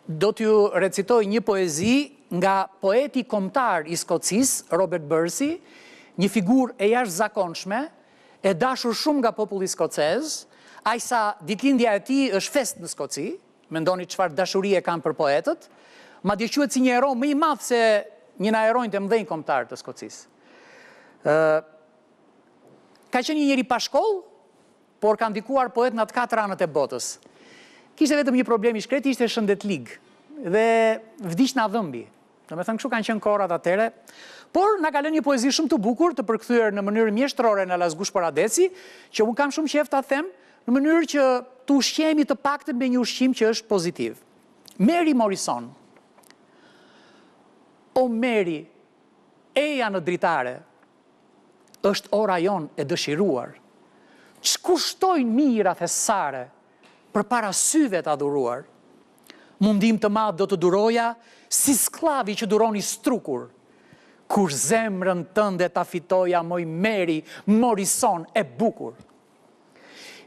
do t'ju recitoj një poezi nga poeti kombëtar i Skocisë, Robert Bursi, një figurë e jashtëzakonshme, e dashur shumë nga populli skocez, aq sa ditëlindja e tij është fest në Skoci, mendoni çfarë dashurie kanë për poetët, madje quhet si një hero më i madh se një nga heronjtë e mëdhenj kombëtar të Skocisë. Ka qenë një njeri pa shkollë, por ka ndikuar poet në të katër anët e botës. Kishte vetëm një problem i shkreti, ishte shëndetlig dhe vdiq në dhëmbi. Domethënë kështu kanë qenë kohërat atëre, por na ka lënë një poezi shumë të bukur, të përkthyer në mënyrë mjeshtërore në Lazgush Paradeci, që unë kam shumë qejf ta them, në mënyrë që të ushqehemi të paktën me një ushqim që është pozitiv. Mary Morrison. O Mary, eja në dritare, është ora jon e dëshiruar. Ç'kushtojnë mirat e sare për para syve të adhuruar? Mundim të madh do të duroja si sklavi që duroni strukur, kur zemrën tënde ta fitoja moj Mary Morrison e bukur.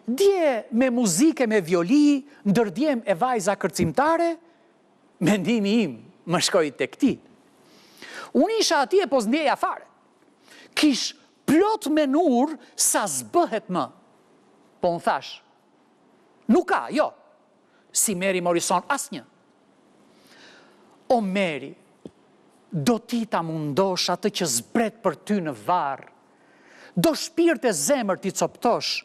Dje me muzike me violi, ndërdjem e vajza kërcimtare, mendimi im më shkoi tek ti. Unë isha atje po s'ndjeja fare. Kish plot me nur sa zbëhet më. Po unë thash, nuk ka, jo, si Mary Morrison asnjë. O Mary, do ti ta mundosh atë që zbret për ty në varr, do shpirt e zemër ti coptosh,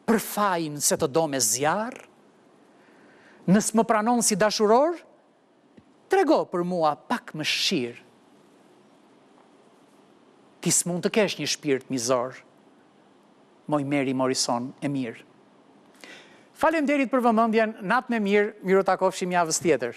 për fajin se të do me zjarr? Nës më pranon si dashuror, trego për mua pak më shqir. Ti s'mund të kesh një shpirt mizor, moj Mary Morrison e mirë. Faleminderit për vëmendjen, natë me mirë, miru takofshim javës tjetër.